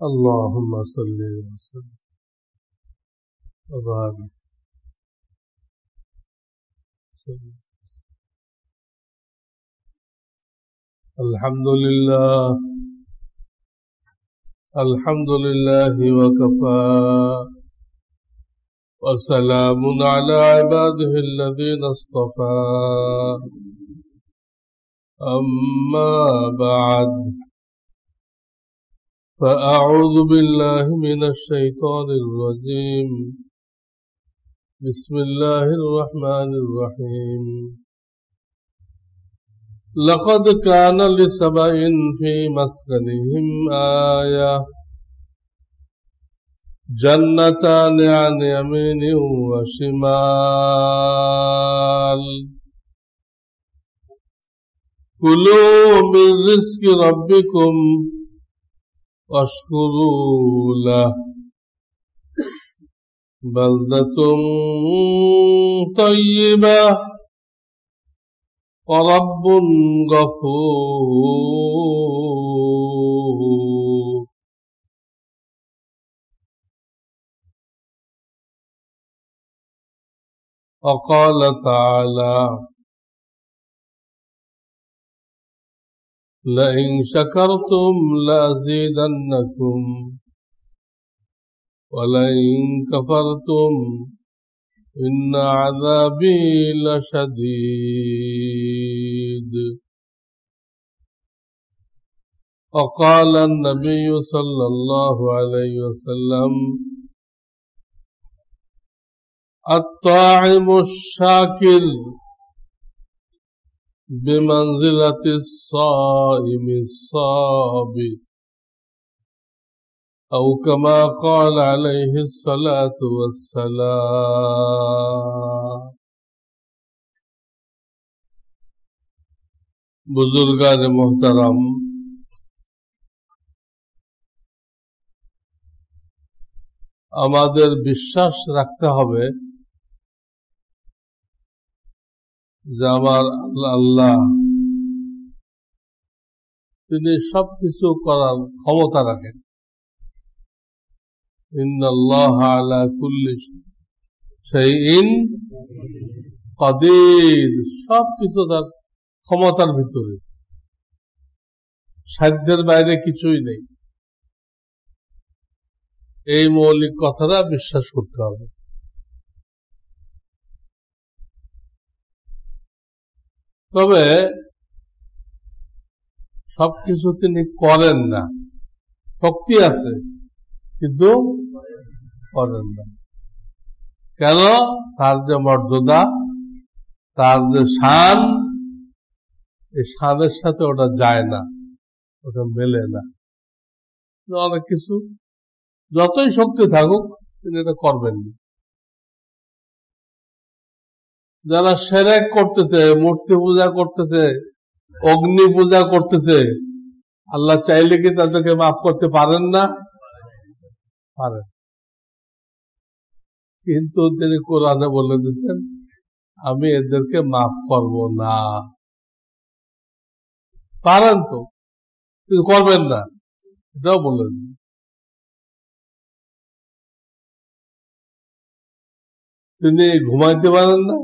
اللهم صل وسلم وبارك وسلم. الحمد لله وكفى وسلام على عباده الذين اصطفى أما بعد فأعوذ بالله من الشيطان الرجيم. بسم الله الرحمن الرحيم. لقد كان لسبإ في مسكنهم آية جنتان عن يمين وشمال كلوا من رزق ربكم واشكروا له بلدة طيبة ورب غفور. وقال تعالى لئن شكرتم لأزيدنكم ولئن كفرتم إن عذابي لشديد. وقال النبي صلى الله عليه وسلم الطاعم الشاكر بمنزلة الصائم الصابر أو كما قال عليه الصلاة والسلام. बुजुर्गान मोहतरम, আমাদের বিশ্বাস রাখতে হবে যে আমার আল্লাহ তিনি সবকিছু করার ক্ষমতা রাখেন। ইন্নাল্লাহা আলা কুল্লি শাইইন কাদির, সবকিছু তার ক্ষমতার ভিতরে, সাধ্যের বাইরে কিছুই নেই। এই মৌলিক কথাটা বিশ্বাস করতে হবে। তবে সবকিছু তিনি করেন না, শক্তি আছে কিন্তু করেন না। কেন? তার যে মর্যাদা, তার যে শান, এই শানের সাথে ওটা যায় না, ওটা মেলে না। অনেক কিছু যতই শক্তি থাকুক তিনি এটা করবেন না। যারা শিরক করতেছে, মূর্তি পূজা করতেছে, অগ্নি পূজা করতেছে, আল্লাহ চাইলে কি তাদেরকে মাফ করতে পারেন না? পারেন। কিন্তু তিনি কোরআনে বলে দিচ্ছেন আমি এদেরকে মাফ করব না। পারেন তো, কিন্তু করবেন না, এটাও বলে দিচ্ছেন। তিনি ঘুমাইতে পারেন না,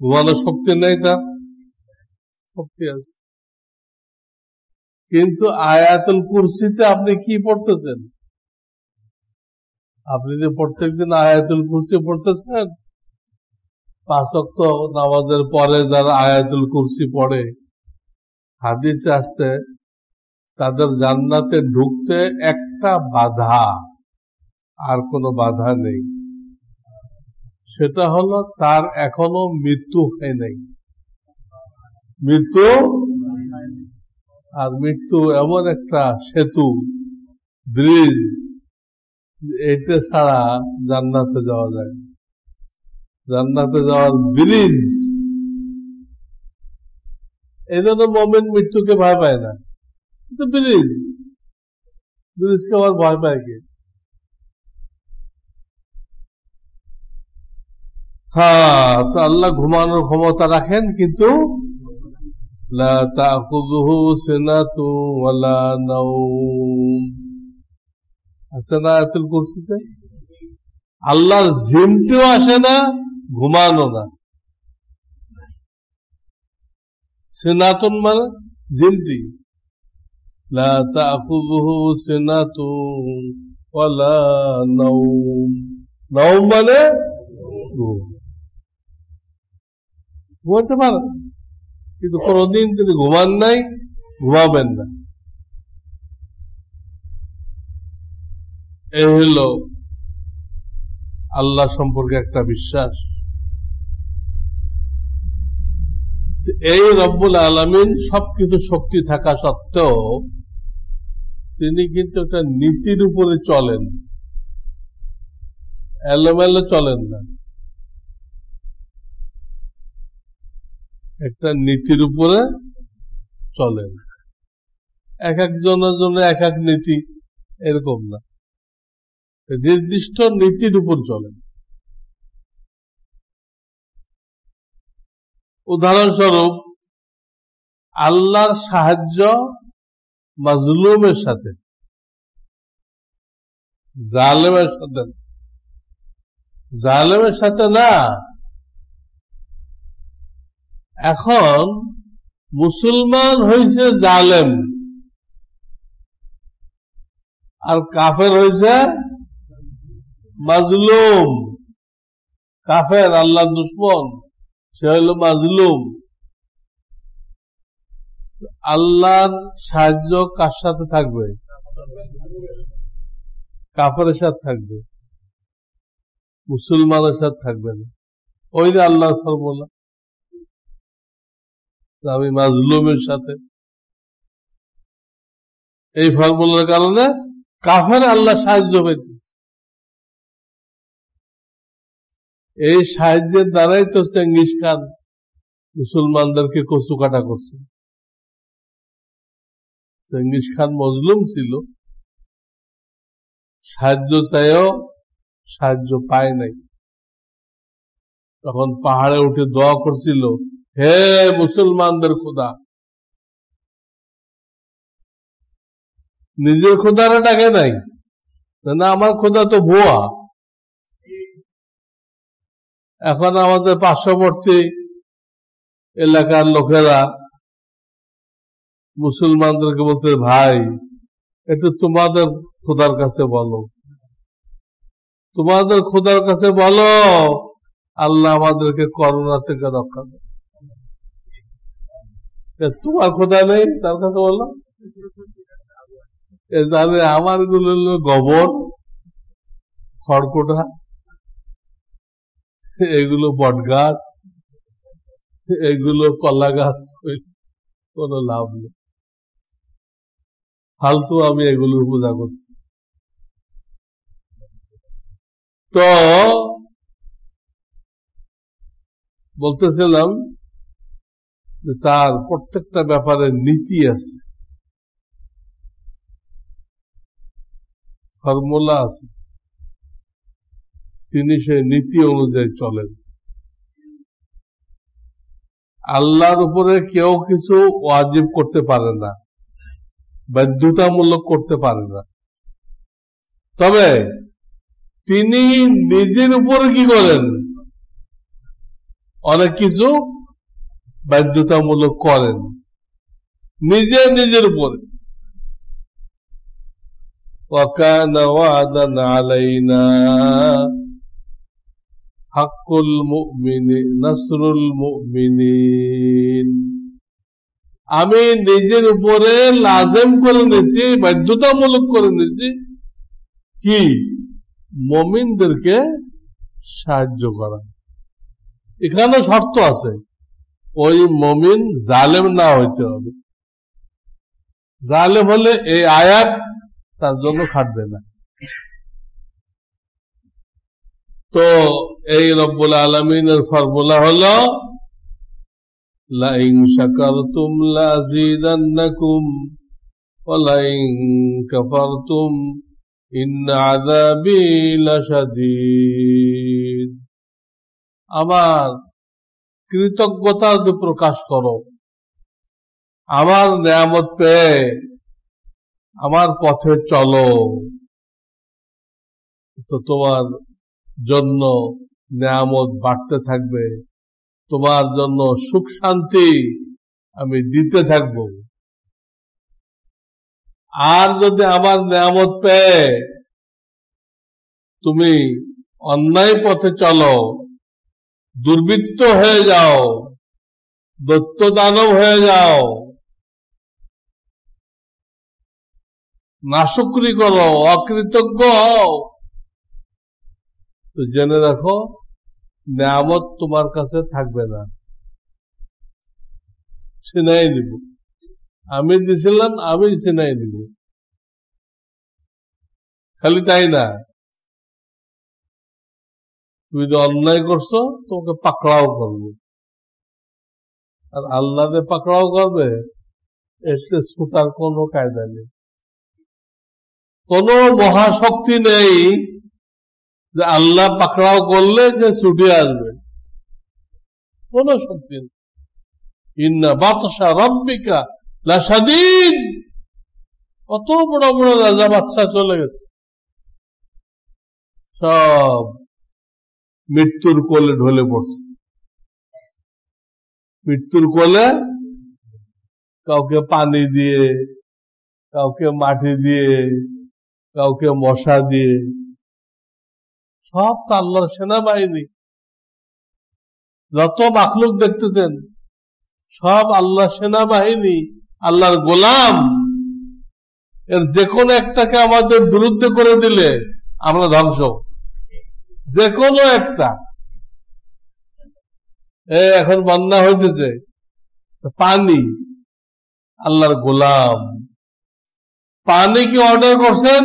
ঘুমানোর শক্তি নেই, তার শক্তি আছে। কিন্তু আয়াতুল কুরসিতে আপনি কি পড়তেছেন? আপনি যে প্রত্যেকদিন আয়াতুল কুরসি পড়তেছেন, 5 ওয়াক্ত নামাজের পরে যারা আয়াতুল কুরসি পড়ে, হাদিসে আসছে তাদের জান্নাতে ঢুকতে একটা বাধা, আর কোনো বাধা নেই। সেটা হলো তার এখনো মৃত্যু হয় নাই। মৃত্যু, আর মৃত্যু এমন একটা সেতু, ব্রিজ, এটা ছাড়া জান্নাতে যাওয়া যায় না। জান্নাতে যাওয়ার ব্রিজ। এই জন্য মুমিন মৃত্যুকে ভয় পায় না, কিন্তু ব্রিজকে আবার ভয় পায় কে? হ্যাঁ, তো আল্লাহ ঘুমানোর ক্ষমতা রাখেন, কিন্তু লা তাখুযুহু সিনাতু ওয়ালা নাওম, আছে না আয়াতুল কুরসিতে? আল্লাহর জিমটিও আসে না, ঘুমানো না। সিনাতুন মানে জিমটি, লা তাখুযুহু সিনাতুন ওয়ালা নাওম। নাওম মানে ঘুমাতে পারেন, কিন্তু কোনদিন তিনি ঘুমান নাই, ঘুমাবেন না। এই হইল আল্লাহ সম্পর্কে একটা বিশ্বাস। এই রব্বুল আলামিন সবকিছু শক্তি থাকা সত্ত্বেও তিনি কিন্তু একটা নীতির উপরে চলেন, এলোমেলো চলেন না। একটা নীতির উপরে চলেন। এক একজনের জন্য এক এক নীতি, এরকম না, নির্দিষ্ট নীতির উপর চলেন। উদাহরণস্বরূপ, আল্লাহর সাহায্য মাজলুমের সাথে, জালেমের সাথে, জালেমের সাথে না। এখন মুসলমান হয়েছে জালেম, আর কাফের হয়েছে মাজলুম। কাফের আল্লাহর দুশমন, সে হইল মাজলুম। আল্লাহর সাহায্য কার সাথে থাকবে? কাফেরের সাথে থাকবে, মুসলমানের সাথে থাকবে না। ওই যে আল্লাহর ফর্মুলা, আমি মাজলুমের সাথে। এই ফর্মুলার কারণে কাফের আল্লাহ সাহায্য পাইতেছে। এই সাহায্যের দ্বারাই তো চেঙ্গিস খান মুসলমানদেরকে কচু কাটা করছে। চেঙ্গিস খান মজলুম ছিল, সাহায্য চাইও সাহায্য পায় নাই। তখন পাহাড়ে উঠে দোয়া করছিল, হে মুসলমানদের খোদা। নিজের খোদারা ডাকে নাই, না আমার খোদা তো ভুয়া। এখন আমাদের পার্শ্ববর্তী এলাকার লোকেরা মুসলমানদেরকে বলতে, ভাই একটু তোমাদের খোদার কাছে বলো, তোমাদের খোদার কাছে বলো আল্লাহ আমাদেরকে করোনা থেকে রক্ষা করে। তোমার খোদা নেই, তার কাছে বলো। জানে আমার গুলো গোবর, খড়কোটা, এগুলো বট গাছ, এগুলো কলা গাছ, কোন লাভ নেই, ফালতু আমি এগুলোর পূজা করছি। তো বলতেছিলাম যে তার প্রত্যেকটা ব্যাপারে নীতি আছে, ফর্মুলা আছে, তিনি সেই নীতি অনুযায়ী চলেন। আল্লাহর উপরে কেউ কিছু ওয়াজিব করতে পারে না, বাধ্যতামূলক করতে পারে না। তবে তিনি নিজের উপরে কি করেন? অনেক কিছু বাধ্যতামূলক করেন নিজের উপরে। ওয়াকানা ওয়াদান আলাইনা হাক্কুল মুমিনি নাসরুল মুমিনিন। আমি নিজের উপরে লাজেম করে নিয়েছি, বাধ্যতামূলক করে নিয়েছি, কি মুমিনদেরকে সাহায্য করা। এখানে শর্ত আছে, ওই মুমিন জালেম না হইতে হবে। জালেম হলে এই আয়াত তার জন্য খাটবে না। তো এই রব্বুল আলামিনের ফর্মুলা হলো লাইন শাকারতুম লাযীদান্নাকুম ওয়া লাইন কাফারতুম ইন্না আযাবি লাশাদীদ। আমার কৃতজ্ঞতা প্রকাশ করো, আমার নিয়ামত পেয়ে আমার পথে চলো, তো তোমার জন্য নিয়ামত বাড়তে থাকবে, তোমার জন্য সুখ শান্তি আমি দিতে থাকব। আর যদি আমার নিয়ামত পেয়ে তুমি অন্যায় পথে চলো, দুর্বৃত্ত হয়ে যাও, দৈত্য দানব হয়ে যাও, নাশুকরি করো, অকৃতজ্ঞ হও, তো জেনে রাখো নিয়ামত তোমার কাছে থাকবে না, ছিনাই নিব। আমি দিছিলাম, আমি ছিনাই নিব। খালি তাই না, তুমি যদি অন্যায় করছো তোমাকে পাকড়াও করবো। আর আল্লাহ যে পাকড়াও করবে এতে ছুটার কোনো কায়দা নেই, কোনো মহাশক্তি নেই যে আল্লাহ পাকড়াও করলে যে ছুটে আসবে, কোন শক্তি নেই। ইন্না বাতশা রাব্বিকা লাশাদীদ, কত বড় বড় রাজা বাদশা চলে গেছে, সব মৃত্যুর কোলে ঢলে পড়ছে। মৃত্যুর কোলে কাউকে পানি দিয়ে, কাউকে মাটি দিয়ে, কাউকে মশা দিয়ে, সব তো আল্লাহর সেনাবাহিনী। যত মাখলুক দেখতেছেন সব আল্লাহ সেনাবাহিনী, আল্লাহর গোলাম। এর যে কোনো একটাকে আমাদের বিরুদ্ধে করে দিলে আমরা ধ্বংস, যে কোনো একটা। এখন বন্যা হইতেছে, পানি আল্লাহর গোলাম, পানি কি অর্ডার করছেন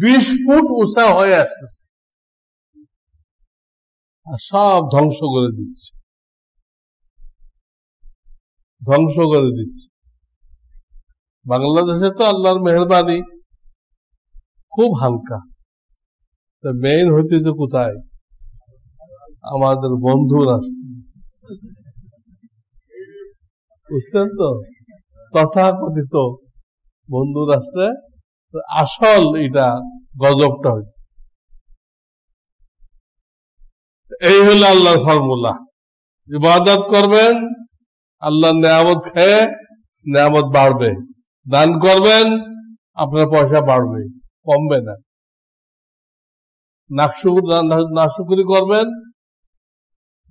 20 ফুট উঁচা হয়ে আসতেছে, আর সব ধ্বংস করে দিচ্ছে, ধ্বংস করে দিচ্ছে। বাংলাদেশে তো আল্লাহর মেহরবানি খুব হালকা। মেইন হইতেছে কোথায়? আমাদের বন্ধু রাষ্ট্র, বুঝছেন তো, তথাকথিত বন্ধু রাষ্ট্রে আসল এটা গজবটা হইতেছে। এই হলো আল্লাহর ফর্মুলা। ইবাদত করবেন, আল্লাহর নিয়ামত খেয়ে নিয়ামত বাড়বে। দান করবেন, আপনার পয়সা বাড়বে, কমবে না। নাশুকরি করবেন,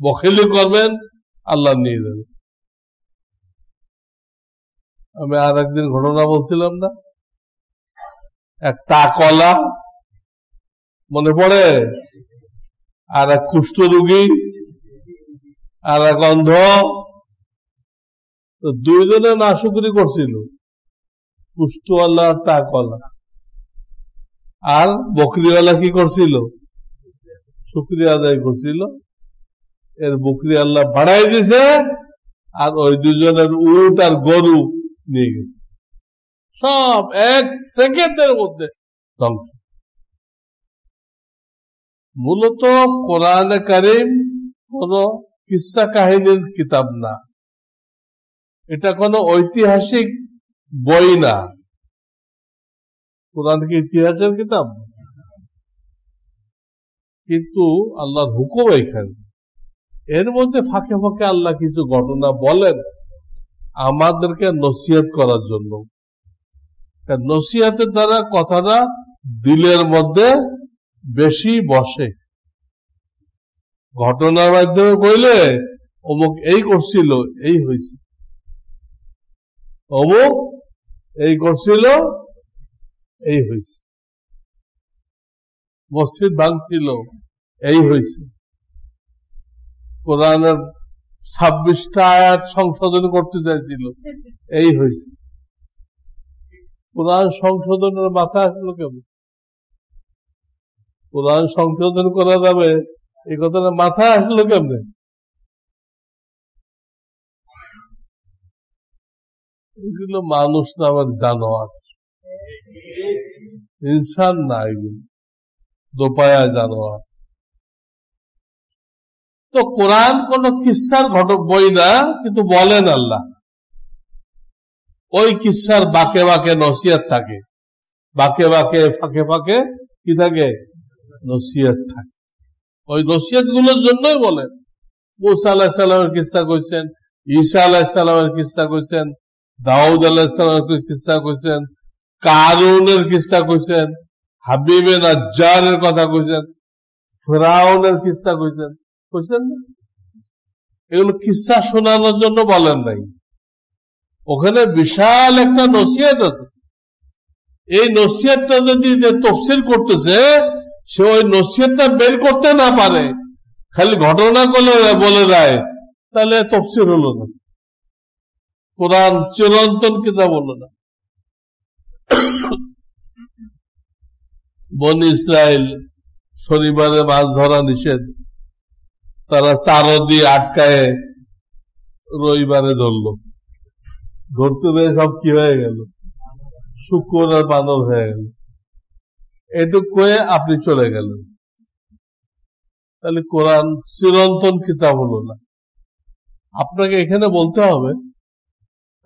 বখিলি করবেন, আল্লাহ নিয়ে দেবে। আমি আর একদিন ঘটনা বলছিলাম না, এক টাকলা মনে পড়ে, আর এক কুষ্ঠ রোগী, আর এক অন্ধ, দুইজনে নাশুকরি করছিল, কুষ্ঠওয়ালা আর টাকলা। আর বকরিওয়ালা কি করছিল? শুকরিয়া আদায় করছিল। এর বকরি আল্লাহ বাড়াই দিছে, আর ওই দুজনের উট আর গরু নিয়ে গেছে, সব 1 সেকেন্ডের মধ্যে ধ্বংস। মূলত কোরআনে কারীম কোন কিসসা কাহিনীর কিতাব না, এটা কোনো ঐতিহাসিক বই না। কোরআন কি ইতিহাসের কিতাব? কিন্তু আল্লাহর হুকুম এখানে। এর মধ্যে ফাঁকে ফাঁকে আল্লাহ কিছু ঘটনা বলেন আমাদেরকে নসিহত করার জন্য। নসিহতের দ্বারা কথাটা দিলের মধ্যে বেশি বসে। ঘটনার মাধ্যমে কইলে অমুক এই করছিল, এই হয়েছে, অমুক এই করছিল, এই হয়েছে, মসজিদ ভাঙছিল, এই হয়েছে, কোরআনের 26টা আয়াত সংশোধন করতে চাইছিল, এই হয়েছে। কোরআন সংশোধনের মাথা আসলো কেমন? কোরআন সংশোধন করা যাবে এই কথাটা মাথা আসলো কেমনে? এগুলো মানুষ না, আমার জানোয়ার, ইনসান না, এগুলো দোপায়া জানোয়ার। তো কোরআন কোন কিসসার বই না, কিন্তু বলেন আল্লাহ ওই কিসসার বাঁকে বাঁকে নসিহত থাকে, বাঁকে বাঁকে ফাঁকে ফাঁকে কি থাকে? নসিহত থাকে। ওই নসিহত গুলোর জন্যই বলেন মুসা আলাইহিস সালামের কিসসা কইছেন, ঈসা আলাইহিস সালামের কিসসা কইছেন, দাউদ আলাইহিস সালামের কিসসা কইছেন, কারুনের কিসসা কইছেন, হাবিবে নাজ্জারের কথা কইছেন, ফিরাউনের কিসসা কইছেন না? এগুলো কিসসা শোনানোর জন্য বলেন নাই, ওখানে বিশাল একটা নসিহত আছে। এই নসিহতটা যদি তাফসীর করতেছে সে ওই নসিহতটা বের করতে না পারে, খালি ঘটনা বলে দেয়, তাহলে তাফসীর হলো না, কোরআন চিরন্তন কিতাব হলো না। বনি ইসরাইল শনিবারে মাছ ধরা নিষেধ, তারা চারো দিয়ে আটকায় রবিবারে ধরলো, ধরতে দেয় সব কি হয়ে গেল, শুকর আর বানর হয়ে গেল। এটুক কয়ে আপনি চলে গেলেন, তাহলে কোরআন চিরন্তন কিতাব হলো না। আপনাকে এখানে বলতে হবে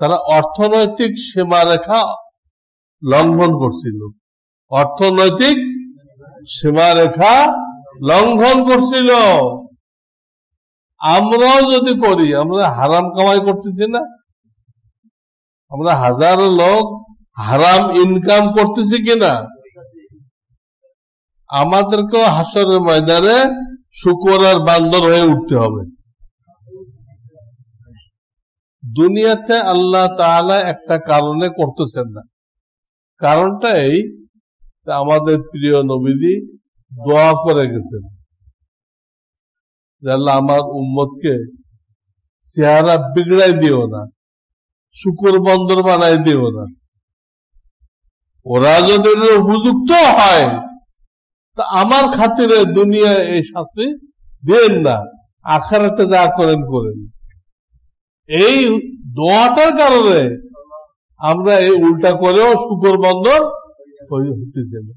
তারা অর্থনৈতিক সীমারেখা লঙ্ঘন করছিল, অর্থনৈতিক সীমারেখা লঙ্ঘন করছিল। আমরাও যদি করি, আমরা হারাম কামাই করতেছি না, আমরা হাজারো লোক হারাম ইনকাম করতেছি কিনা, আমাদেরকেও হাসরের ময়দানে শুকর আর বান্দর হয়ে উঠতে হবে। দুনিয়াতে আল্লাহ তাআলা একটা কারণে করতেছেন না, কারণটা এই, আমাদের প্রিয় নবীজি দোয়া করে গেছেন যে আল্লাহ আমার উম্মতকে চেহারা বিগড়াই দিও না, শুকর বন্দর বানাই দিও না। ওরা যদি উপযুক্ত হয় তা আমার খাতিরে দুনিয়ায় এই শাস্তি দেন না, আখিরাতে যা করেন করেন। এই দোয়াটার কারণে আমরা এই উল্টা করেও শুকর বন্দর হইতেছে না।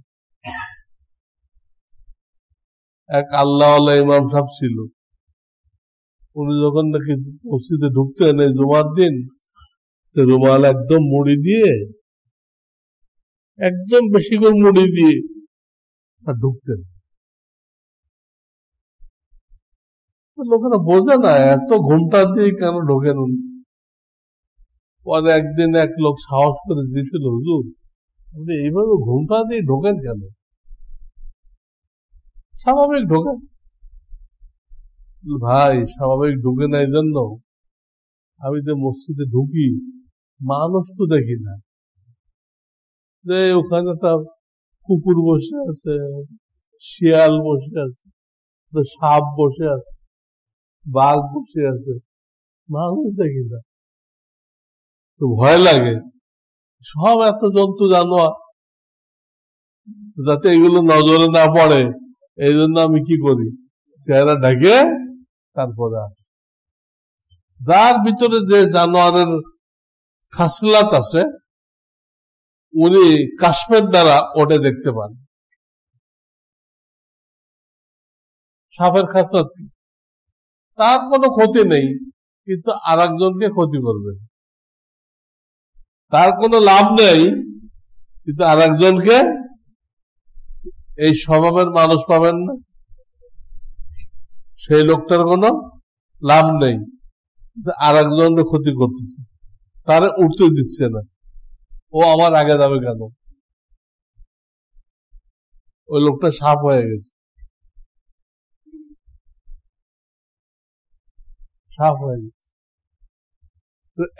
এক আল্লাহওয়ালা ইমাম সাহেব ছিল, উনি যখন নাকি মসজিদে ঢুকতেন এই জুমার দিন, রুমাল একদম মুড়ি দিয়ে, একদম বেশি করে মুড়ি দিয়ে ঢুকতেন। লোকেরা বোঝে না এত ঘুমটা দিয়ে কেন ঢোকেন উনি। পরে একদিন এক লোক সাহস করে জিজ্ঞেস, হুজুর আপনি এইভাবে ঘুমটা দিয়ে ঢোকেন কেন? স্বাভাবিক ঢোকেন। ভাই স্বাভাবিক ঢুকে না, এই জন্য আমি যে মসজিদে ঢুকি মানুষ তো দেখি না, যে ওখানে একটা কুকুর বসে আছে, শিয়াল বসে আছে, সাপ বসে আছে, বাঘ বসে আছে, মানুষ দেখি না, তো ভয় লাগে। সব এত জন্তু জানোয়ার, যাতে এগুলো নজরে না পড়ে এই জন্য আমি কি করি, চেহারা ঢাকে তারপরে আসি। যার ভিতরে যে জানোয়ারের খাসলাত আছে উনি কাশ্মের দ্বারা ওটা দেখতে পান। সাপের খাসলাত কি, তার কোনো ক্ষতি নেই, কিন্তু আর একজনকে ক্ষতি করবে, তার কোনো লাভ নেই, কিন্তু আর একজনকে, এই স্বভাবের মানুষ পাবেন না, সেই লোকটার কোনো লাভ নেই, আর একজনকে ক্ষতি করতেছে, তারে উঠতে দিচ্ছে না, ও আমার আগে যাবে কেন, ওই লোকটা সাপ হয়ে গেছে, সাপ হয়ে গেছে।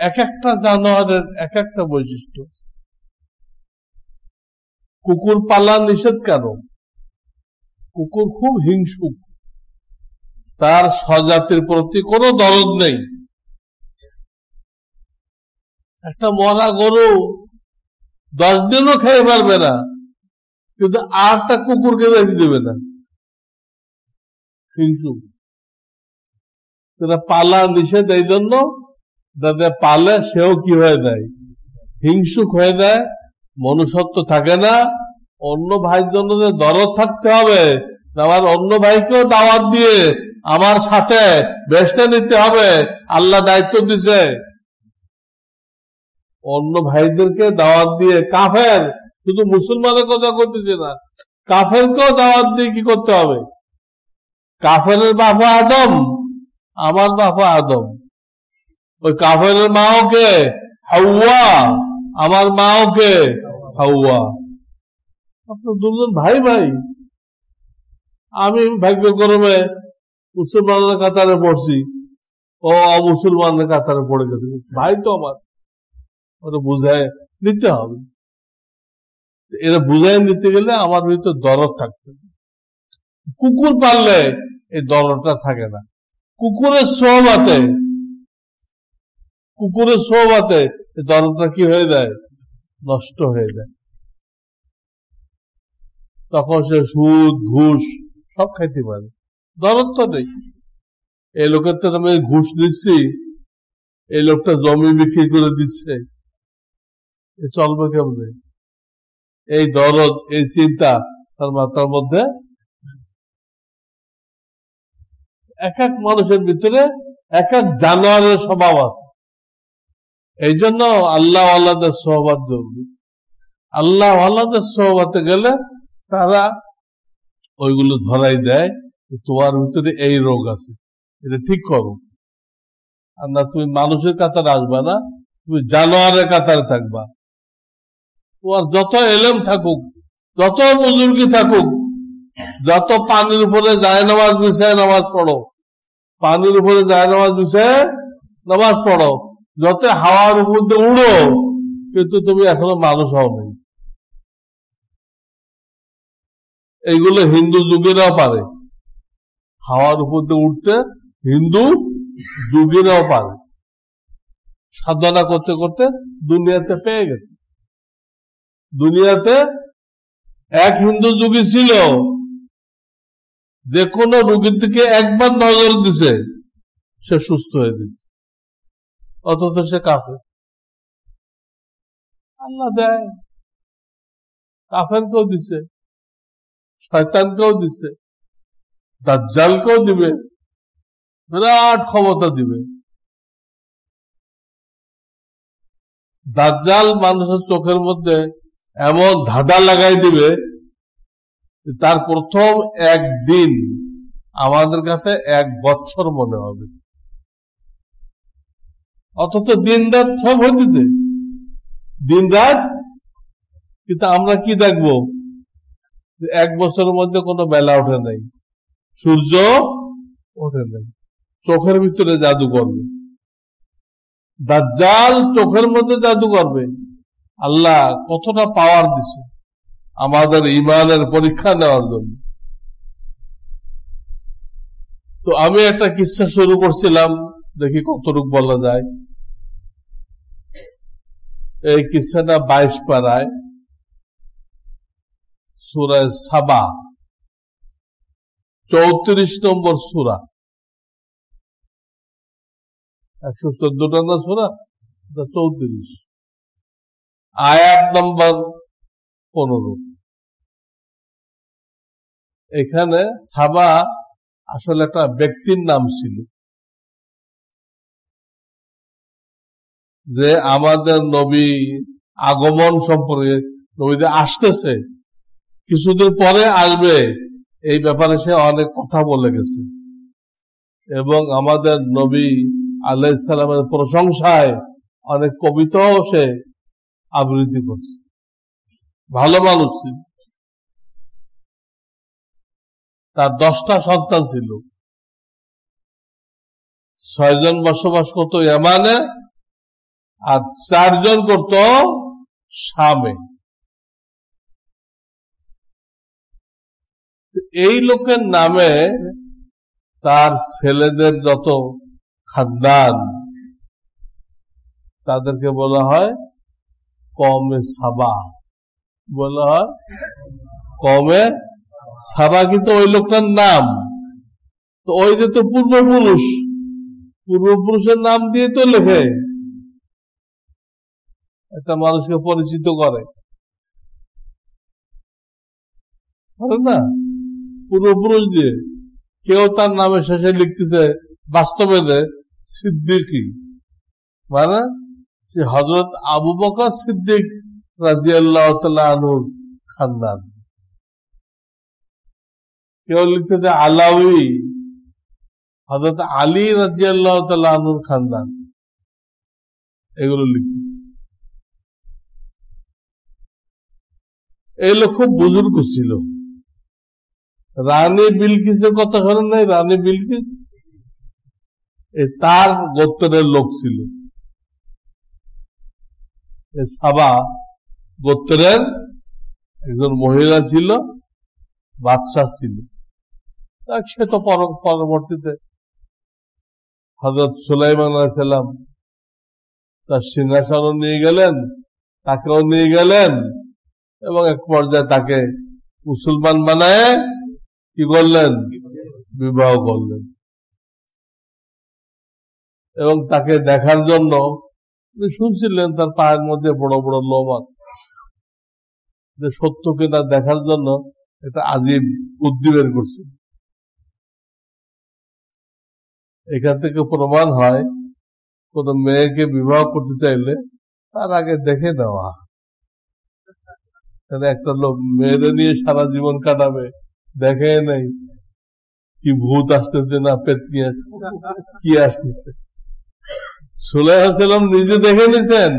এক একটা জানোয়ারের এক একটা বৈশিষ্ট্য। কুকুর পালা নিষেধ কেন? কুকুর খুব হিংসুক, তার স্বজাতির প্রতি কোনো দরদ নেই। একটা মরা গরু 10 দিনও খেয়ে পারবে না, কিন্তু আরেকটা কুকুরকে বেঁধে দেবে না, হিংসুক। পালা নিষেধ এই জন্য, যাতে পালে সেও কি হয়ে যায়, হিংসুক হয়ে যায়, মনুষ্যত্ব থাকে না। অন্য ভাইয়ের জন্য যে দরদ থাকতে হবে, আমার অন্য ভাইকেও দাওয়াত দিয়ে আমার সাথে বেসতে নিতে হবে, আল্লাহ দায়িত্ব দিছে। অন্য ভাইদেরকে দাওয়াত দিয়ে, কাফের শুধু মুসলমানের কথা করতেছে না, কাফেরকেও দাওয়াত দিয়ে কি করতে হবে? কাফেরের বাবা আদম, আমার বাবা আদম। ওই কাফেরের মাও কে? হাওয়া। আমার মাও কে? হাওয়া। আপনার দুজন ভাই ভাই। আমি ভাগ্যক্রমে মুসলমানের কাতারে পড়ছি, ও অমুসলমানের কাতারে পড়ে গেছে। ভাই তো আমার, ওরা বুঝায় নিতে হবে। এরা বুঝায় নিতে গেলে আমার ভিতরে দরদ থাকতে হবে। কুকুর পাললে এই দরদটা থাকে না। কুকুরের সোহবাতে এই দরদটা কি হয়ে যায়? নষ্ট হয়ে যায়। তখন সে সুদ ঘুষ সব খাইতে পারে, দরদ তো নেই। এই লোকের তো আমি ঘুষ দিচ্ছি, এই লোকটা জমি বিক্রি করে দিচ্ছে, এ চলবে কেমনে? এই দরদ, এই চিন্তা তার মাথার মধ্যে। এক এক মানুষের ভিতরে এক এক জানোয়ারের স্বভাব আছে। এই জন্য আল্লাহ আল্লাহদের সোহবাত জরুরি। আল্লাহ আল্লাহদের সোহবাতে গেলে তারা ওইগুলো ধরাই দেয়, তোমার ভিতরে এই রোগ আছে, এটা ঠিক করো। আর না, তুমি মানুষের কাতারে আসবা না, তুমি জানোয়ারের কাতারে থাকবা। তোমার যত এলেম থাকুক, যত বুজুর্গি থাকুক, যত পানির উপরে যায় নামাজ বিছায় নামাজ পড়ো, পানির উপরে যায় নামাজ বিছায় নামাজ পড়ো, যত হাওয়ার উপর দিয়ে উড়ো, কিন্তু তুমি এখনো মানুষ হও নাই। এইগুলো হিন্দু যুগেরাও পারে, হাওয়ার উপর দিয়ে উঠতে হিন্দু যুগেরাও পারে। সাধনা করতে করতে দুনিয়াতে পেয়ে গেছে। দুনিয়াতে এক হিন্দু যুগী ছিল, যে কোনো রোগীর দিকে একবার নজর দিছে সে সুস্থ হয়ে দিচ্ছে, অথচ সে কাফের। আল্লাহ দেয়, কাফেরকেও দিছে, শয়তানকেও দিছে, দাজ্জালকেও দিবে, বিরাট ক্ষমতা দিবে। দাজ্জাল মানুষের চোখের মধ্যে এমন ধাঁধা লাগাই দিবে, তার প্রথম একদিন আমাদের কাছে 1 বছর মনে হবে, অথচ দিন রাত সব হইতেছে, দিন রাত। কিন্তু আমরা কি দেখবো? 1 বছরের মধ্যে কোনো বেলা ওঠে নাই, সূর্য ওঠে নাই, চোখের ভিতরে জাদু করবে। দাজ্জাল চোখের মধ্যে জাদু করবে। আল্লাহ কতটা পাওয়ার দিছে আমাদের ইমানের পরীক্ষা নেওয়ার জন্য। তো আমি একটা কিস্সা শুরু করছিলাম, দেখি কতটুকু বলা যায়। এই কিস্সাটা 22 পারায় সূরা সাবা 34 নম্বর সূরা, 114টা না সূরা, 34 আয়াত নম্বর 15। এখানে সাবা আসলে একটা ব্যক্তির নাম ছিল, যে আমাদের নবী আগমন সম্পর্কে, নবীদের আসতেছে, কিছুদিন পরে আসবে, এই ব্যাপারে সে অনেক কথা বলে গেছে, এবং আমাদের নবী আলাইহিস সালামের প্রশংসায় অনেক কবিতাও সে আবৃত্তি করছে। ভালো মানুষ ছিল। তার 10টা সন্তান ছিল, 6 জন বসবাস করত ইয়ামানে, আর 4 জন করত শামে। এই লোকের নামে তার ছেলেদের যত খানদান, তাদেরকে বলা হয় কওমে সাবা, বলা হয় কওমে সাবা। কিন্তু ওই লোকটার নাম তো ওই যে তো পূর্বপুরুষের নাম দিয়ে তো লেখে, একটা মানুষকে পরিচিত করে না, পূর্বপুরুষ দিয়ে। কেউ তার নামে শেষে লিখতেছে বাস্তবে সিদ্দিকী, মানে সে হযরত আবু বকর সিদ্দিক রাদিয়াল্লাহু তাআলা আনহুর খানদান। কেউ লিখতেছে আলাউই, হযরত আলী রাদিয়াল্লাহু তাআলা আনহুর খানদান, এগুলো লিখতেছে। এগুলো খুব বুজুর্গ ছিল। রানী বিলকিসের কথা শোনেন নাই? রানী বিলকিস তার গোত্রের লোক ছিল, সাবা গোত্রের একজন মহিলা ছিল, বাদশা ছিল। সে তো পরবর্তীতে হযরত সুলাইমান আলাইহিস সালাম তার সিংহাসনও নিয়ে গেলেন, তাকেও নিয়ে গেলেন, এবং এক পর্যায়ে তাকে মুসলমান বানায় কি করলেন? বিবাহ করলেন। এবং তাকে দেখার জন্য শুনছিলেন তার পায়ের মধ্যে বড় বড় লোম আছে, সত্যকে না দেখার জন্য এটা আজীব বুদ্ধি বের করছে। এখান থেকে প্রমাণ হয় কোন মেয়েকে বিবাহ করতে চাইলে তার আগে দেখে নেওয়া। একটা লোক মেয়েরে নিয়ে সারা জীবন কাটাবে, দেখে নেই কি ভূত আসতেছে না পেতনিয়া কি আসতেছে। সুলাইমান সালাম নিজে দেখে নিছেন,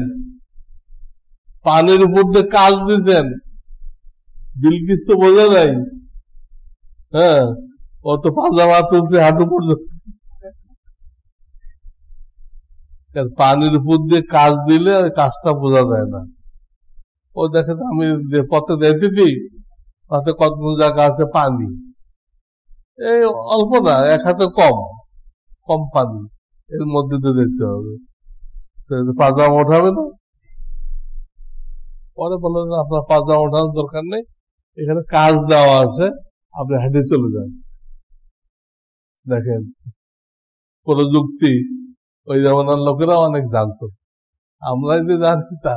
পানির উপর দিয়ে কাজ দিছেন, বিলকিস তো বোঝা নাই। হ্যাঁ, ও তো পাজামা তুলছে হাঁটু পর্যন্ত। পানির উপর দিয়ে কাজ দিলে ওই কাজটা বোঝা যায় না। ও দেখে আমি পথে দেখতেছি পথে কত জায়গা আছে পানি, এই অল্প না, এক হাতে কম পানি, এর মধ্যে দিয়ে দেখতে হবে, পাজামা ওঠাবে না। পরে বললেন আপনার পাজামা ওঠানোর দরকার নেই, এখানে কাজ দেওয়া আছে, আপনি হেঁটে চলে যান। দেখেন প্রযুক্তি ওই জমানার লোকেরা অনেক জানতো, আমরা যদি জানি তা।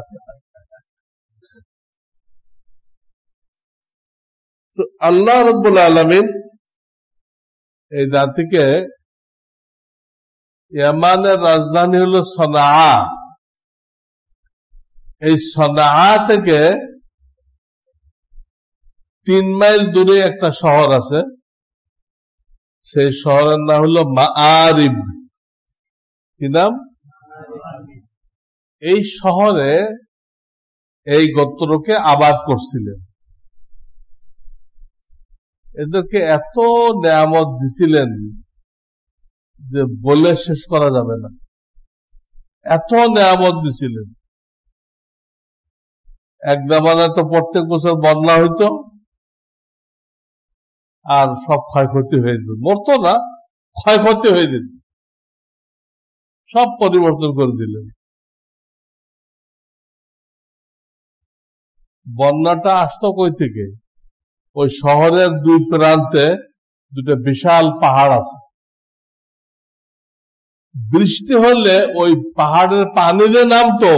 আল্লাহ রাব্বুল আলামিন এই জাতিকে, ইয়ামানের রাজধানী হলো সনা, এই সনা থেকে 3 মাইল দূরে একটা শহর আছে, সেই শহরের নাম হলো মাআরিব। কি নাম? এই শহরে এই গোত্রকে আবাদ করছিলেন, এদেরকে এত নেয়ামত দিছিলেন যে বলে শেষ করা যাবে না, এত নেয়ামত দিছিলেন। এক জামানায় তো প্রত্যেক বছর বন্যা হইতো, আর সব ক্ষয়ক্ষতি হয়ে যেত, মরতো না, ক্ষয়ক্ষতি হয়ে যেত, সব পরিবর্তন করে দিলেন। বন্যাটা আসতো কই থেকে? ওই শহরের 2 প্রান্তে 2টা বিশাল পাহাড় আছে, বৃষ্টি হলে ওই পাহাড়ের পানি যে নামতো,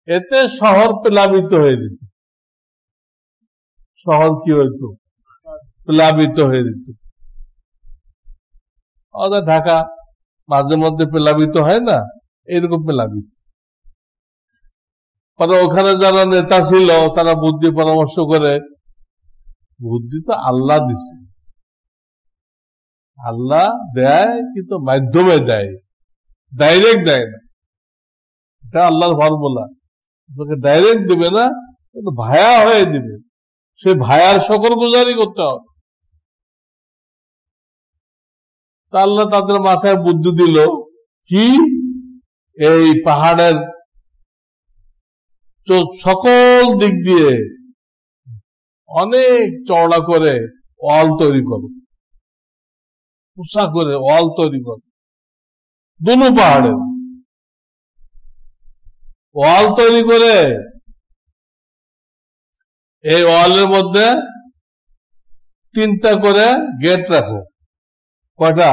এতে শহর প্লাবিত হয়ে যেত। শহর কি হইতো? প্লাবিত হয়ে যেত। আমাদের ঢাকা মাঝে মধ্যে প্লাবিত হয় না, এরকম প্লাবিত। পরে ওখানে যারা নেতা ছিল তারা বুদ্ধি পরামর্শ করে, বুদ্ধি তো আল্লাহ দিছে, আল্লাহ দেয় কিন্তু মাধ্যমে দেয়, ডাইরেক্ট দেয় না। এটা আল্লাহর ফর্মুলা, ডাইরেক্ট দিবে না, ভায়া হয়ে দিবে, সে ভায়ার শুকরগুজারি করতে হবে। তা আল্লাহ তাদের মাথায় বুদ্ধি দিল কি, এই পাহাড়ের সকল দিক দিয়ে অনেক চওড়া করে ওয়াল তৈরি করো, উঁচা করে ওয়াল তৈরি করো, দুনো পাহাড়ে ওয়াল তৈরি করে এই ওয়ালের মধ্যে 3টা করে গেট রাখো। কয়টা?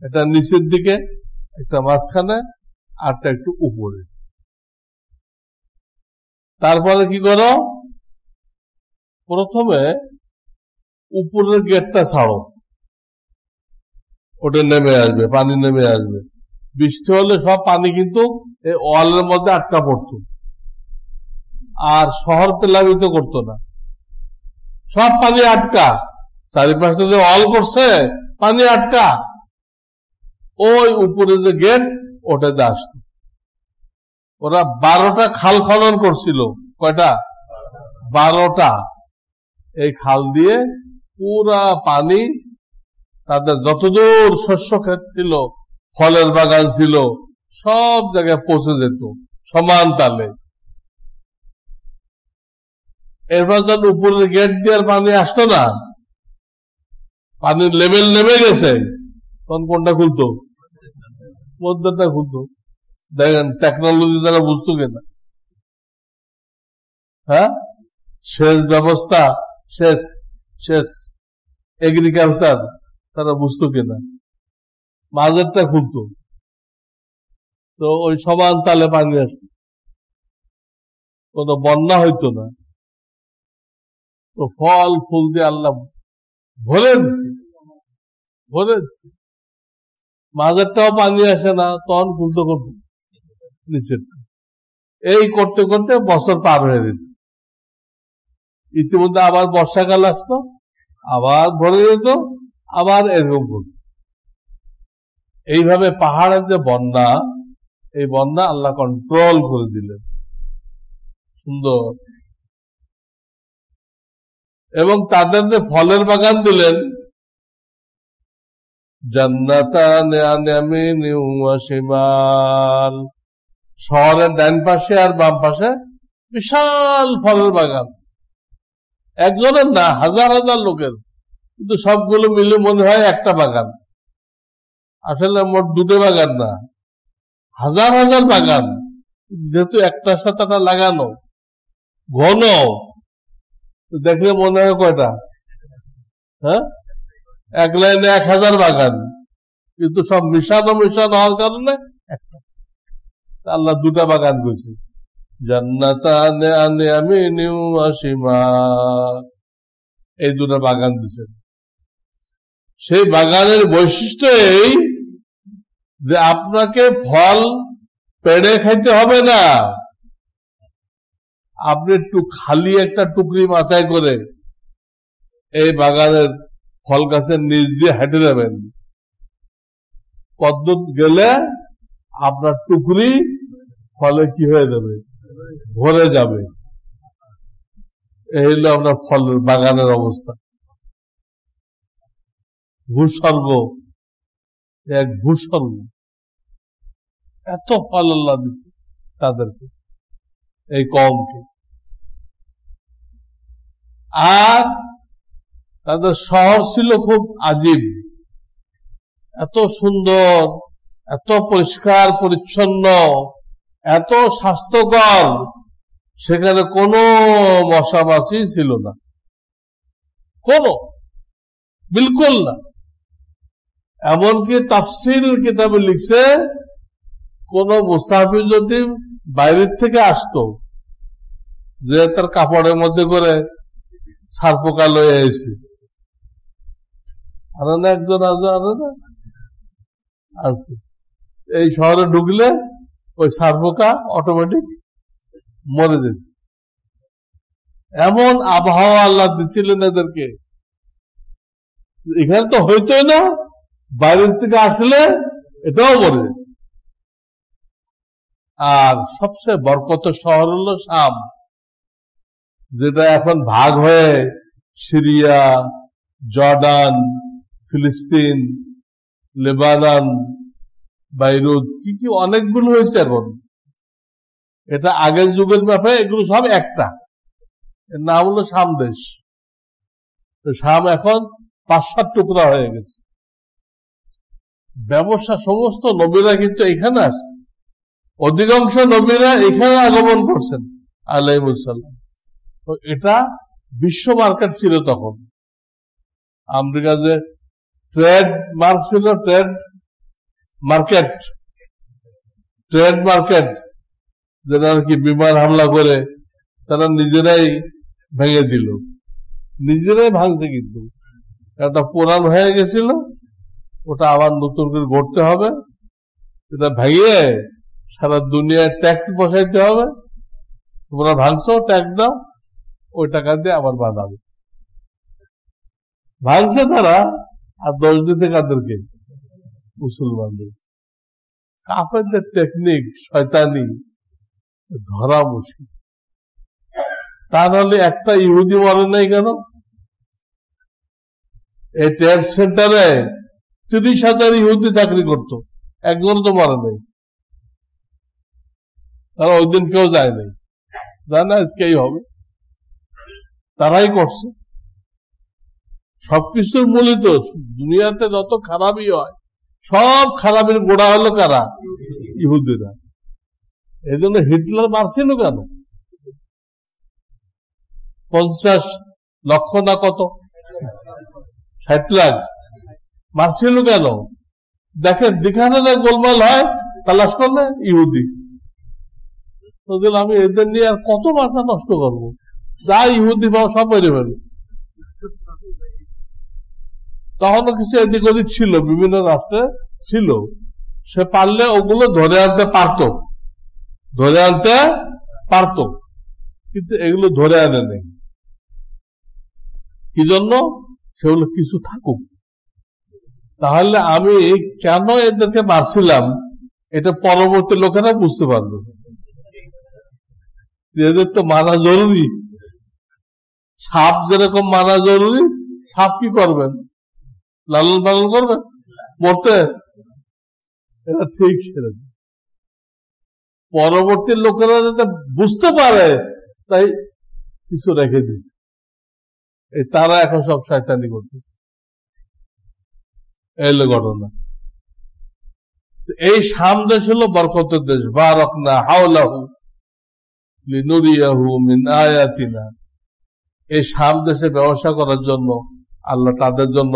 এটা নিচের দিকে, একটা মাঝখানে, আরটা একটু উপরে। তারপরে কি করো, প্রথমে উপরের গেটটা ছাড়ো, ওটা নেমে আসবে, পানি নেমে আসবে। বৃষ্টি হলে সব পানি কিন্তু এই ওয়ালের মধ্যে আটকা পড়তো, আর শহর প্লাবিত করতো না, সব পানি আটকা, চারিপাশে যে অল করছে, পানি আটকা, ওই উপরে যে গেট ওটাতে আসতো। ওরা 12টা খাল খনন করছিল। কয়টা? 12টা। এই খাল দিয়ে পুরা পানি তাদের যতদূর শস্য ক্ষেত ছিল, ফলের বাগান ছিল, সব জায়গায় পৌঁছে যেত সমান তালে। এরপর যখন উপরের গেট দিয়ে পানি আসতো না, পানির লেভেল নেমে গেছে, তখন কোনটা খুলতো? মধ্যটা খুলতো। দেখেন টেকনোলজি তারা বুঝতো কিনা। হ্যাঁ, সেচ ব্যবস্থা, সেচ এগ্রিকালচার তারা বুঝতো কিনা, মাঝেরটা খুলতো, তো ওই সমান তালে পানি আসতো, কোনো বন্যা হইতো না। তো ফল ফুল দিয়ে আল্লাহ ভরে দিছে, মাঝেরটাও পানি আসে না, তখন খুলতে করতো নিচেরটা। এই করতে করতে বছর পার হয়ে যেত। ইতিমধ্যে আবার বর্ষাকাল আসতো, আবার ভরে যেত, আবার এরকম করত। এইভাবে পাহাড়ের যে বন্যা, এই বন্যা আল্লাহ কন্ট্রোল করে দিলেন। সুন্দর। এবং তাদের যে ফলের বাগান দিলেন, জান্নাতান আন ইয়ামিনিন ওয়া শিমাল, শহরের ডান পাশে আর বাম পাশে বিশাল ফলের বাগান, একজনের না, হাজার হাজার লোকের, কিন্তু সবগুলো মিলে মনে হয় একটা বাগান। আসলে মোট 2টো বাগান না, হাজার হাজার বাগান, যেহেতু একটার সাথে একটা লাগানো, ঘন, দেখলে মনে হয় কয়টা? হ্যাঁ, এক লাইনে 1000 বাগান, কিন্তু সব মিশানো হওয়ার কারণে একটা। আল্লাহ 2টা বাগান করছে, জান্নাতান আন ইয়ামিনিন ওয়া শিমাল, এই 2টা বাগান দিচ্ছেন। সেই বাগানের বৈশিষ্ট্য এই যে আপনাকে ফল পেড়ে খাইতে হবে না, আপনি একটু খালি একটা টুকরি মাথায় করে এই বাগানের ফল গাছের নিচ দিয়ে হেঁটে যাবেন, কদ্দূর গেলে আপনার টুকরি ফলে কি হয়ে যাবে? ভরে যাবে। এই হলো আপনার ফলের বাগানের অবস্থা। ভূস্বর্গ, এক ভূস্বর্গ, এত ফল আল্লাহ দিচ্ছে তাদেরকে, এই কওমকে। আর তাদের শহর ছিল খুব আজীব, এত সুন্দর, এত পরিষ্কার পরিচ্ছন্ন, এত স্বাস্থ্যকর, সেখানে কোনো মশা মাছি ছিল না, কোনো, বিলকুল না। এমনকি তাফসীর কিতাবে লিখছে, কোন মুসাফির যদি বাইরের থেকে আসতো, যে তার কাপড়ের মধ্যে করে সারপোকা লয়ে এসে, আরে না, একজন আছে, এই শহরে ঢুকলে ওই সারপোকা অটোমেটিক মরে যেত। এমন আবহাওয়া আল্লাহ দিছিলেন এদেরকে, এখানে তো হইতোই না, বাইরের থেকে আসলে এটাও মরে যেত। আর সবচেয়ে বরকত শহর হলো শাম, যেটা এখন ভাগ হয়ে সিরিয়া, জর্ডান, ফিলিস্তিন, লেবানন, বাইরুত, কি অনেকগুলো হয়েছে এখন। এটা আগের যুগের ব্যাপারে এগুলো সব একটা, এর নাম হলো শাম দেশ। শাম এখন 5-7 টুকরা হয়ে গেছে। ব্যবসা, সমস্ত নবীরা কিন্তু এখানে আসছে, অধিকাংশ নবীরা এখানে আগমন করছেন আলাইহিসসালাম। তো এটা বিশ্ব মার্কেট ছিল তখন। আমেরিকা যে ট্রেড মার্ক ছিল, ট্রেড মার্কেট, যেটা আর কি বিমান হামলা করে তারা নিজেরাই ভেঙে দিল, নিজেরাই ভাঙছে, কিন্তু একটা পুরান হয়ে গেছিল, ওটা আবার নতুন করে গড়তে হবে, এটা ভেঙে সারা দুনিয়ায় ট্যাক্স বসাইতে হবে, তোমরা ভাঙছো, ট্যাক্স দাও, ওই টাকা দিয়ে আবার বানাবে। ভাঙছে তারা, আর দোষ দিতে কাদেরকে? মুসলমানদের। কাফেরদের টেকনিক শয়তানি ধরা মুশকিল। তা নাহলে একটা ইহুদি মরে নাই কেন? এই ট্রেড সেন্টারে 30,000 ইহুদি চাকরি করতো, একজন তো মরে নাই। তারা ওই দিন কেউ যায় নাই, যায় না, আজকেই হবে। তারাই করছে সবকিছুর মূলিত। দুনিয়াতে যত খারাপই হয়, সব খারাপের গোড়া হলো কারা? ইহুদিরা। এই জন্য হিটলার মারছিল কেন? 50 লক্ষ না কত, 60 লাখ মারছিল কেন? দেখেন, যেখানে গোলমাল হয় তালাশ করলে ইহুদি। আমি এদের নিয়ে আর কত মাথা নষ্ট করবো? যা ইহুদি পাও সব মেরে ফেলে। তখনও কিছু এদিক ওদিক ছিল, বিভিন্ন রাষ্ট্রে ছিল, সে পারলে ওগুলো ধরে আনতে পারত, কিন্তু এগুলো ধরে আনে নেই। কি জন্য? সেগুলো কিছু থাকুক। তাহলে আমি কেন এদেরকে মারছিলাম এটা পরবর্তী লোকেরা বুঝতে পারবে। এদের তো মানা জরুরি। সাপ যেরকম মানা জরুরি, সাপ কি করবেন? লালন পালন করবেন মরতে? এটা ঠিক সেরকম। পরবর্তী লোকেরা যাতে বুঝতে পারে তাই কিছু রেখে দিচ্ছে। এই তারা এখন সব শয়তানি করতেছে। এই ঘটনা। এই শাম দেশ হলো বরকতের দেশ। বারাকনা হাওলাহু লিনুরিয়াহু মিন আয়াতিনা। এই শাম দেশে ব্যবসা করার জন্য আল্লাহ তাদের জন্য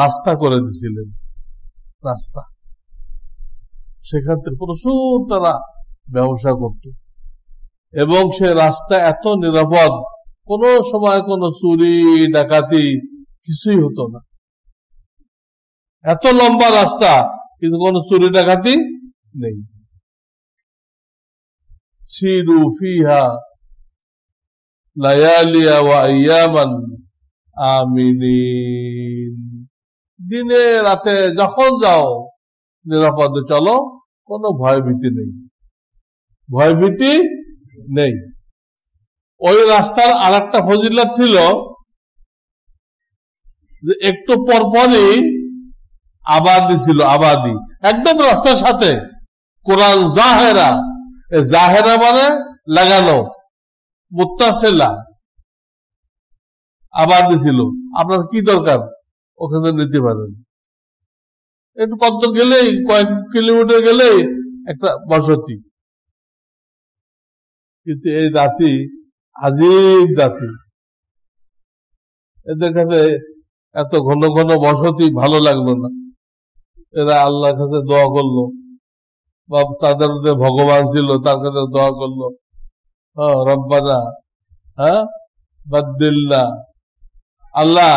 রাস্তা করে দিয়েছিলেন। রাস্তা, সেখান থেকে প্রচুর তারা ব্যবসা করত, এবং সে রাস্তা এত নিরাপদ, কোন সময় কোন চুরি ডাকাতি কিছুই হতো না। এত লম্বা রাস্তা, কিন্তু কোন চুরি ডাকাতি নেই। সিরু ফিহা লায়ালিয়া ওয়া আইয়ামান আমিনিন। দিনে রাতে যখন যাও নিরাপদে চলো, কোনো ভয়ভীতি নেই। ওই রাস্তার আর একটা ফজিলত ছিল যে একটু পরপরই আবাদি ছিল, আবাদি একদম রাস্তার সাথে। কোরআন জাহেরা, জাহেরা মানে লাগানো, মুত্তাসিলা আবাদি ছিল। আপনার কি দরকার ওখানে নিতে পারেন। একটু কত গেলেই, কয়েক কিলোমিটার গেলেই একটা বসতি। কিন্তু এই জাতি আজীব জাতি, এদের কাছে এত ঘন ঘন বসতি ভালো লাগলো না। এরা আল্লাহর কাছে দোয়া করলো, বা তাদের মধ্যে ভগবান ছিল তার কাছে দোয়া করলো, রব্বানা বাদদিল্লা, আল্লাহ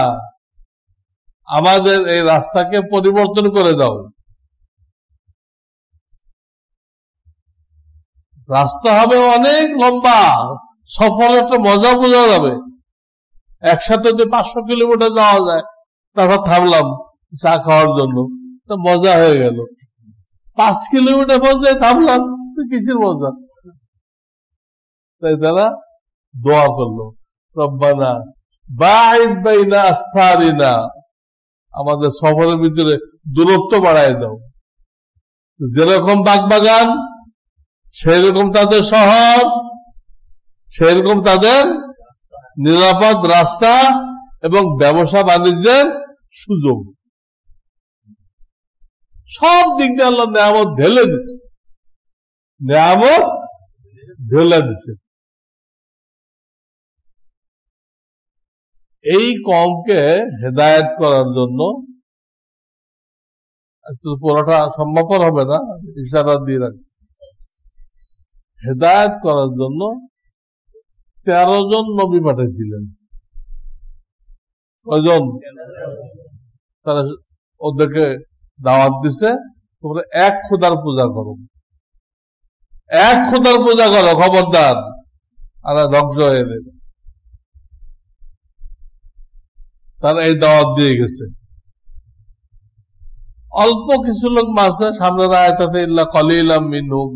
আমাদের এই রাস্তাকে পরিবর্তন করে দাও। রাস্তা হবে অনেক লম্বা, সফর একটা মজা বোঝা যাবে। একসাথে যদি 500 কিলোমিটার যাওয়া যায়, তারপর থামলাম চা খাওয়ার জন্য, মজা হয়ে গেল। 5 কিলোমিটার পর্যায়ে থামলাম, কিসের মজা? তাই তারা দোয়া করলো, রব্বানা বাঈদ বাইনা আসফারিনা, আমাদের সফরের ভিতরে দূরত্ব বাড়ায় দাও। যেরকম বাগবাগান সেরকম তাদের শহর, সেরকম তাদের নিরাপদ রাস্তা এবং ব্যবসা বাণিজ্যের সুযোগ। সব দিক দিয়ে আল্লাহ নেয়ামত ঢেলে দিছে। এই কওমকে হেদায়েত করার জন্য, পুরোটা সম্ভবপর হবে না, ইশারা দিয়ে রাখছি, হেদায়েত করার জন্য 13 জন নবী পাঠিয়েছিলেন। কয়জন? তারা ওদেরকে দাওয়াত দিছে, তোমরা এক খোদার পূজা করো, খবরদার, আর ধ্বংস হয়ে দেবে। তারা এই দাওয়াত দিয়ে গেছে। অল্প কিছু লোক মানছে, সামনের আয়াতে ইল্লা কলিলাম মিনহুম,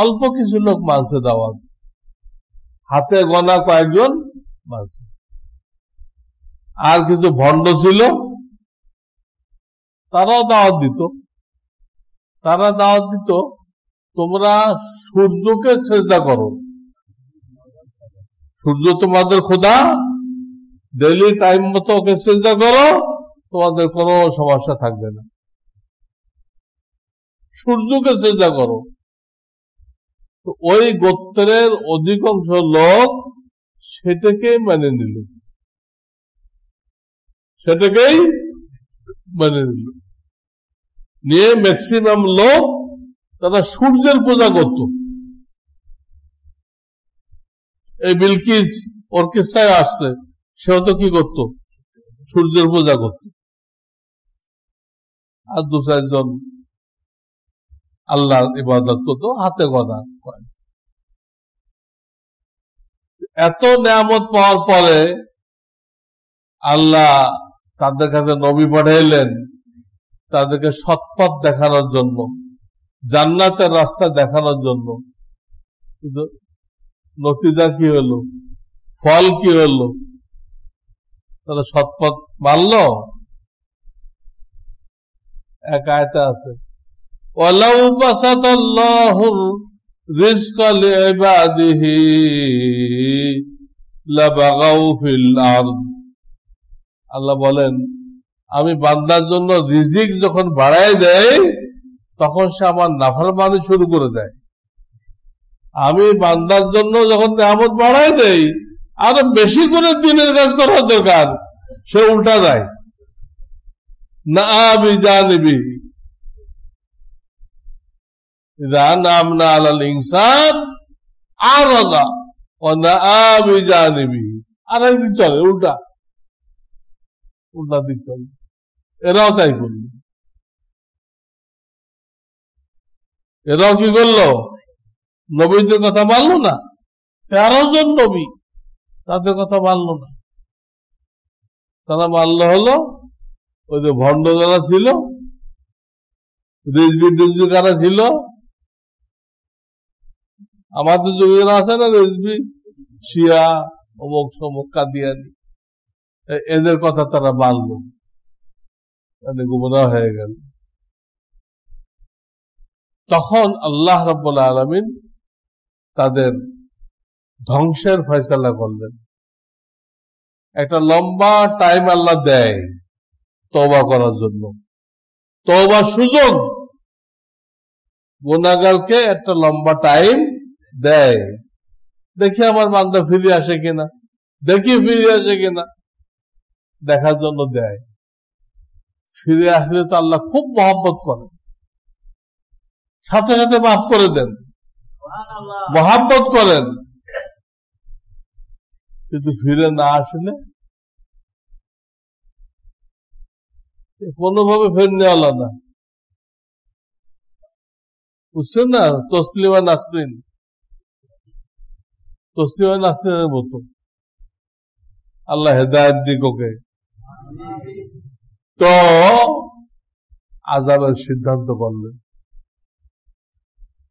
অল্প কিছু লোক মানছে দাওয়াত, হাতে গোনা কয়েকজন মানছে। আর কিছু ভণ্ড ছিল, তারাও দাওয়াত দিত। তারা দাওয়াত দিত তোমরা সূর্যকে সেজদা করো, সূর্য তোমাদের খোদা, ডেইলি টাইম মতো ওকে সেজদা করো, তোমাদের কোনো সমস্যা থাকবে না। সূর্যকে সেজদা করো। তো ওই গোত্রের অধিকাংশ লোক সেটাকেই মেনে নিল, সেটাকেই মেনে নিল। নিয়ে ম্যাক্সিমাম লোক তারা সূর্যের পূজা করত। এই বিলকিস ওর কিস্সায় আসছে, সেও তো কি করত? সূর্যের পূজা করত। আর দু চারজন আল্লাহর ইবাদত করত, হাতে গড়া। এত নিয়ামত পাওয়ার পরে আল্লাহ তাদের কাছে নবী পাঠাইলেন তাদেরকে সৎপথ দেখানোর জন্য, জান্নাতের রাস্তা দেখানোর জন্য। কিন্তু নতিজা কি হলো, ফল কি হলো? তারা সৎপথ মানল? এক আয়াতে আছে, ওয়ালাউ বাসাতাল্লাহুর রিজকা লিইবাদিহি লাবাগাউ ফিল আরদ। আল্লাহ বলেন, আমি বান্দার জন্য রিজিক যখন বাড়ায় দেয় তখন সে আমার নাফরমানি শুরু করে দেয়। আমি বান্দার জন্য যখন নিয়ামত বাড়ায় দেই, আরো বেশি করে দিনের কাজ করার দরকার, সে উল্টা দেয়। না বিজানিবি ইযা নামনা আলাল ইনসান আরাদা ওয়া না বিজানিবি, আর একদিক চলে উল্টা, উল্টা দিক চলে। এরাও তাই করল। এরাও কি করলো? নবীদের কথা মানলো না। 13 জন নবী, তাদের কথা মানলো না। তারা মানলো হলো ওই যে ভণ্ড যারা ছিল, রিজবি ডিজবি যারা ছিল, আমাদের যুগে আছে না রিজবি, শিয়া, অমুক সমুক, কাদিয়ানি, এদের কথা তারা মানলো, মানে গুমরাহ হয়ে গেল। তখন আল্লাহ রাব্বুল আলামিন তাদের ধ্বংসের ফয়সালা করলেন। একটা লম্বা টাইম আল্লাহ দেয় তওবা করার জন্য, তওবার সুযোগ গুনাহগারকে একটা লম্বা টাইম দেয়। দেখি আমার বান্দা ফিরে আসে কিনা, দেখি ফিরে আসে কিনা, দেখার জন্য দেয়। ফিরে আসলে তো আল্লাহ খুব মহব্বত করেন, সাথে সাথে মাফ করে দেন, মহব্বত করেন। কিন্তু ফিরে না আসলে কোনোভাবে ফের নেওয়ালা না, বুঝছেন না? তসলিমা নাসরিন, তসলিমা নাসরিনের মতো। আল্লাহ হেদায়েত দিক ওকে। তো আযাবের সিদ্ধান্ত করলেন।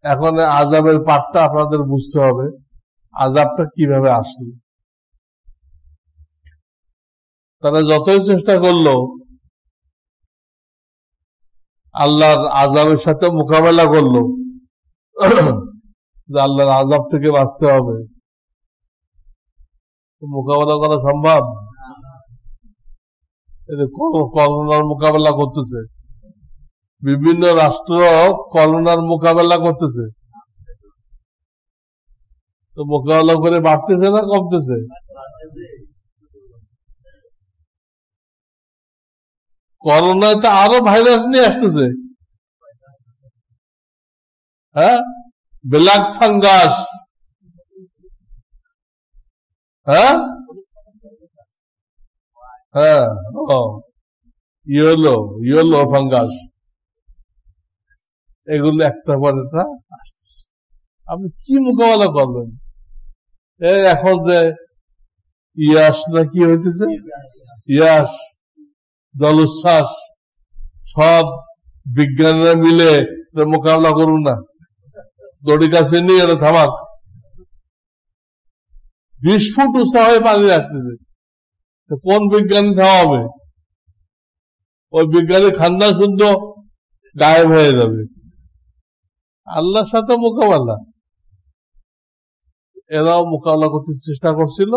এখন আযাবের পাঠটা আপনাদের বুঝতে হবে, আযাবটা কিভাবে আসলো। তারা যতই চেষ্টা করলো আল্লাহর আযাবের সাথে মোকাবেলা করলো, যে আল্লাহর আযাব থেকে বাঁচতে হবে, মোকাবেলা করা সম্ভব? করোনার মোকাবেলা করতেছে, বিভিন্ন রাষ্ট্র করোনার মোকাবেলা করতেছে, তো মোকাবেলা করে বাড়তেছে না কমতেছে? করোনায় তো আরো ভাইরাস নিয়ে আসতেছে, হ্যাঁ, ব্ল্যাক ফাঙ্গাস, হ্যাঁ হ্যাঁ, ইয়েলো ফাঙ্গাস, এগুলো একটা পর একটা আসতেছে। আপনি কি মোকাবেলা করবেন? এখন যে ইয়াস না কি হইতেছে, ইয়াস, জলোচ্ছ্বাস সব বিজ্ঞানীরা মিলে মোকাবিলা করুন না, দড়ি কাছে নিয়ে এটা থামাক। 20 ফুট উঁচা হয়ে পানি আসতেছে, কোন বিজ্ঞানী থামাবে? ওই বিজ্ঞানী খান্না শুদ্ধ গায়েব হয়ে যাবে। আল্লাহর সাথে মোকাবেলা, এরাও মোকাবেলা করতে চেষ্টা করছিল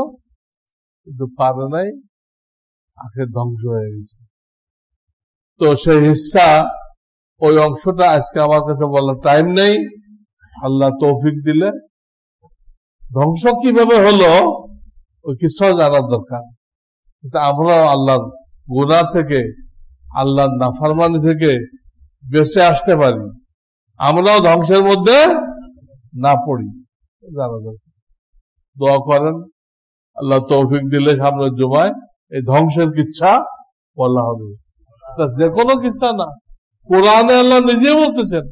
কিন্তু পারে নাই, আখের ধ্বংস হয়ে গেছে। তো সেই হিস্সা, ওই অংশটা আজকে আমার কাছে বলার টাইম নেই, আল্লাহ তৌফিক দিলে। ধ্বংস কিভাবে হলো ওই কিছু জানার দরকার। আমরা আল্লাহর গুনাহ থেকে, আল্লাহর নাফরমানি থেকে বেঁচে আসতে পারি, আমরাও ধ্বংসের মধ্যে না পড়ি, জানা দরকার। দোয়া করেন, আল্লাহ তৌফিক দিলে সামনের জুমায় এই ধ্বংসের কিচ্ছা বলা হবে। যে কোনো কিচ্ছা না, কোরআনে আল্লাহ নিজে বলতেছেন